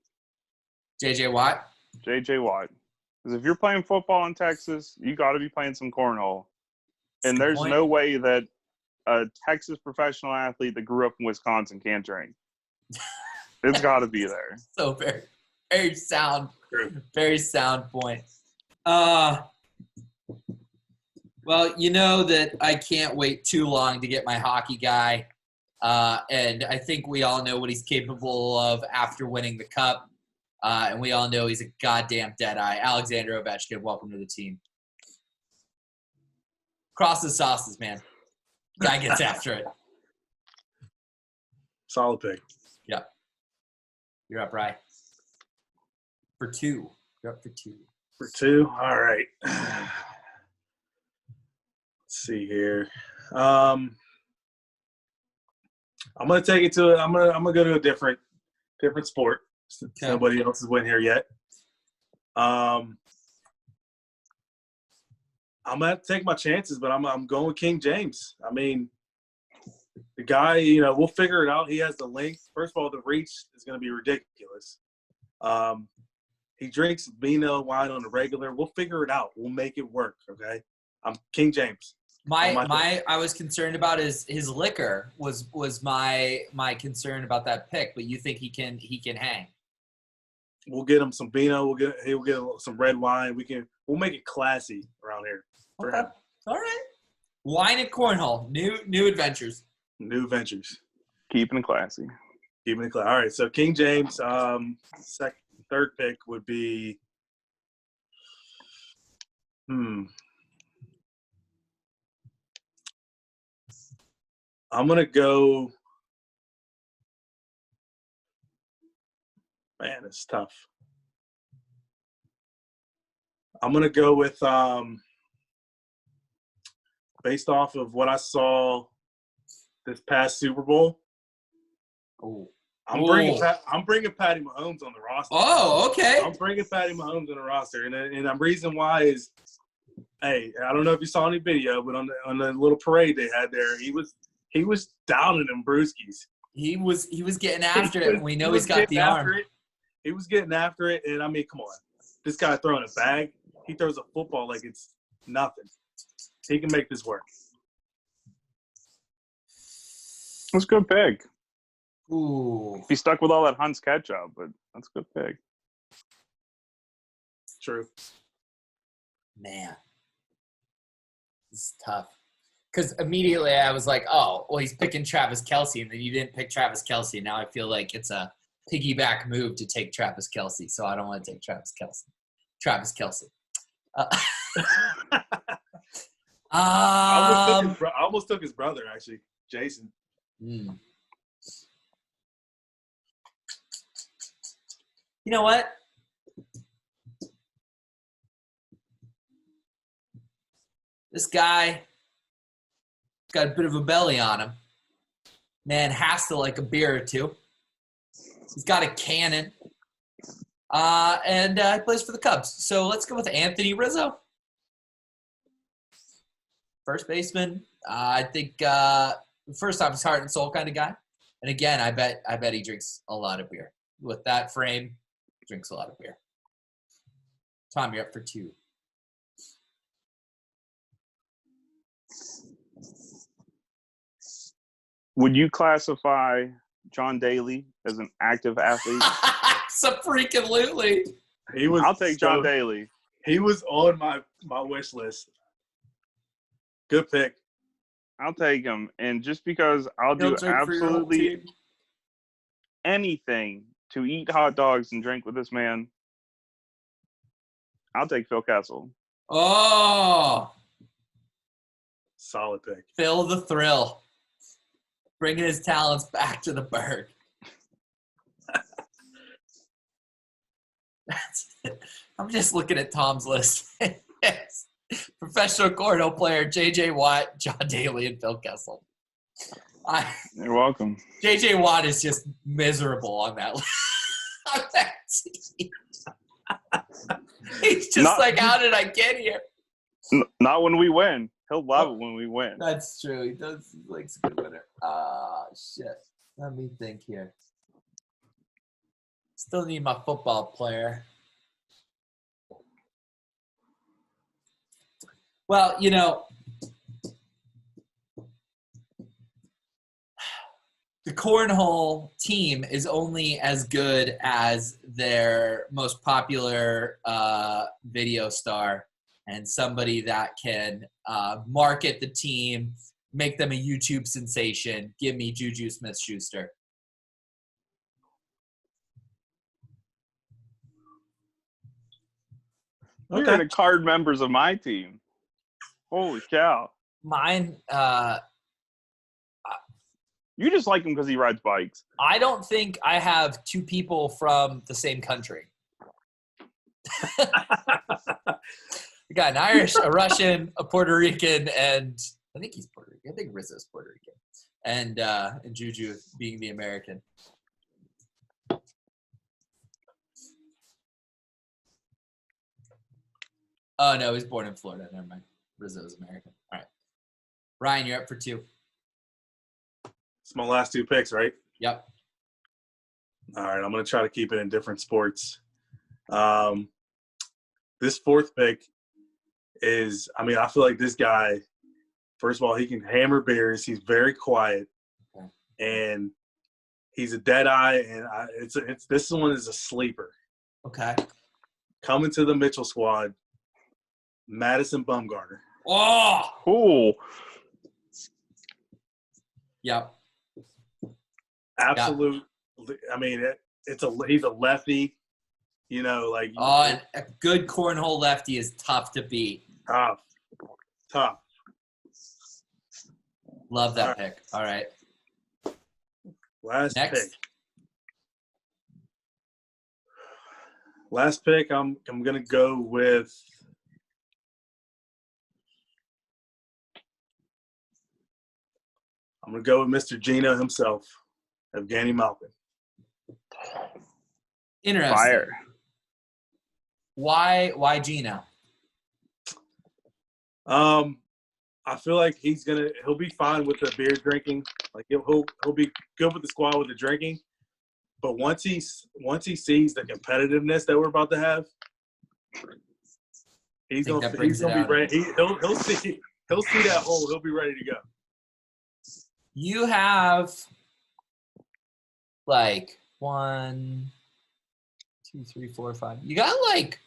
JJ Watt? JJ Watt. Because if you're playing football in Texas, you got to be playing some cornhole. And Good there's point. no way that a Texas professional athlete that grew up in Wisconsin can't drink. It's got to be there. So very, very sound. True. Very sound point. Well, you know that I can't wait too long to get my hockey guy. And I think we all know what he's capable of after winning the cup. And we all know he's a goddamn deadeye. Alexander Ovechkin, welcome to the team. Cross the sauces, man. Guy gets after it. Solid pick. Yeah. You're up, Rye. For 2. You're up for 2. For 2. All right. Let's see here. I'm gonna take it to. I'm gonna go to a different sport. Nobody else has went here yet. I'm gonna have to take my chances, but I'm going with King James. I mean, the guy, we'll figure it out. He has the length. First of all, the reach is going to be ridiculous. He drinks vino wine on the regular. We'll figure it out. We'll make it work. Okay. I'm King James. I was concerned about his liquor was my concern about that pick, but you think he can hang? We'll get him some vino. He'll get some red wine. We'll make it classy around here for him. All right. Wine and cornhole. New adventures. New ventures. Keeping it classy. Keeping it classy. All right. So King James. Third pick would be. I'm gonna go. Man, it's tough. I'm gonna go with based off of what I saw this past Super Bowl. Oh, I'm bringing Patty Mahomes on the roster. Oh, okay. I'm bringing Patty Mahomes on the roster, and the reason why is, hey, I don't know if you saw any video, but on the little parade they had there, he was downing them brewskis. He was getting after it, and we know he's got the arm. He was getting after it, and I mean, come on, this guy throwing a bag. He throws a football like it's nothing. He can make this work. That's a good pick. Ooh. He stuck with all that Hunt's ketchup, but that's a good pick. True. Man. This is tough. Because immediately I was like, oh, well, he's picking Travis Kelce, and then you didn't pick Travis Kelce. Now I feel like it's a piggyback move to take Travis Kelce, so I don't want to take Travis Kelce. I almost took his brother, actually, Jason. You know what? This guy got a bit of a belly on him. Man has to like a beer or two. He's got a cannon. And he plays for the Cubs. So let's go with Anthony Rizzo. First baseman. I think first off, he's heart and soul kind of guy. And again, I bet he drinks a lot of beer. With that frame, drinks a lot of beer. Tom, you're up for 2. Would you classify John Daly as an active athlete? Freaking-lutely. I'll take John Daly. He was on my wish list. Good pick. I'll take him. And just because I'll do absolutely anything to eat hot dogs and drink with this man, I'll take Phil Kessel. Oh. Solid pick. Phil the Thrill. Bringing his talents back to the Berg. I'm just looking at Tom's list. Yes. Professional cornhole player, J.J. Watt, John Daly, and Phil Kessel. You're welcome. J.J. Watt is just miserable on that list. He's just how did I get here? Not when we win. He'll love it when we win. That's true. He does. He likes a good winner. Shit. Let me think here. Still need my football player. Well, the Cornhole team is only as good as their most popular video star and somebody that can market the team, make them a YouTube sensation. Give me Juju Smith-Schuster. Okay. You're the card members of my team. Holy cow. Mine, you just like him because he rides bikes. I don't think I have 2 people from the same country. We got an Irish, a Russian, a Puerto Rican, and I think he's Puerto Rican. I think Rizzo's Puerto Rican. And Juju being the American. Oh, no, he was born in Florida. Never mind. Rizzo's American. All right. Ryan, you're up for 2. It's my last 2 picks, right? Yep. All right, I'm going to try to keep it in different sports. This 4th pick is, I mean, I feel like this guy, first of all, he can hammer beers. He's very quiet. Okay. And he's a dead eye, and this one is a sleeper. Okay. Coming to the Mitchell squad, Madison Bumgarner. Oh! Cool. Yep. Absolute. I mean, he's a lefty. You know, like Oh, a good cornhole lefty is tough to beat. tough. Love that pick. All right. Last Next. pick. Last pick. I'm gonna go with. I'm gonna go with Mr. Gino himself, Evgeny Malkin. Interesting. Fire. Why Gino? I feel like he'll be fine with the beer drinking. Like he'll be good with the squad with the drinking. But once he sees the competitiveness that we're about to have, he's gonna be ready. He'll see that hole. He'll be ready to go. You have like 1, 2, 3, 4, 5. You got like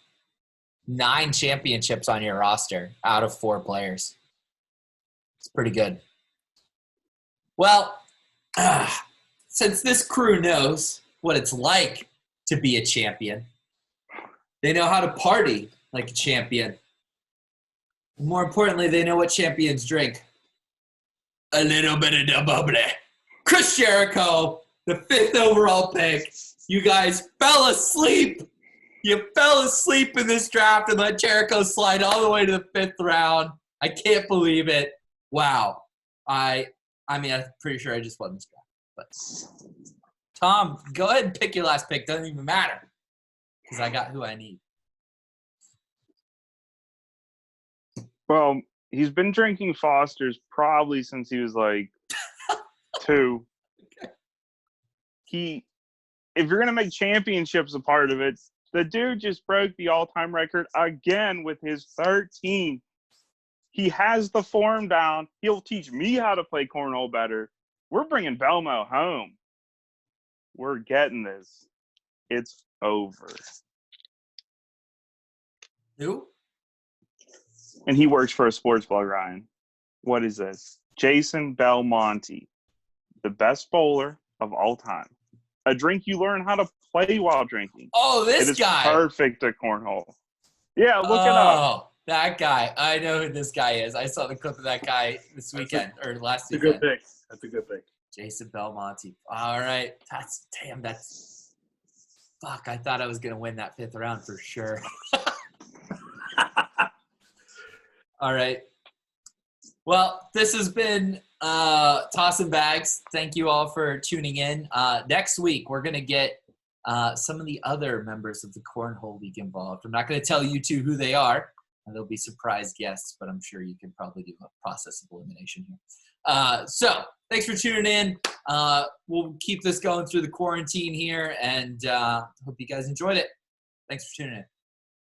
9 championships on your roster out of 4 players. It's pretty good. Well, since this crew knows what it's like to be a champion, they know how to party like a champion. More importantly, they know what champions drink. A little bit of the bubbly. Chris Jericho, the 5th overall pick. You guys fell asleep. You fell asleep in this draft and let Jericho slide all the way to the 5th round. I can't believe it. Wow. I mean, I'm pretty sure I just won this draft. But Tom, go ahead and pick your last pick. Doesn't even matter because I got who I need. Well, he's been drinking Foster's probably since he was like 2. Okay. If you're gonna make championships a part of it, the dude just broke the all-time record again with his 13. He has the form down. He'll teach me how to play cornhole better. We're bringing Belmo home. We're getting this. It's over. Who? And he works for a sports blog, Ryan. What is this? Jason Belmonte, the best bowler of all time. A drink you learn how to play while drinking. Oh, It is guy. perfect at cornhole. Yeah, look it up. Oh, that guy. I know who this guy is. I saw the clip of that guy this weekend or last That's a weekend. good pick. That's a good pick. Jason Belmonte. All right. Fuck, I thought I was going to win that 5th round for sure. All right. Well, this has been Tossin Bags. Thank you all for tuning in. Next week, we're going to get some of the other members of the Cornhole League involved. I'm not going to tell you two who they are. There'll be surprise guests, but I'm sure you can probably do a process of elimination here. So thanks for tuning in. We'll keep this going through the quarantine here, and hope you guys enjoyed it. Thanks for tuning in.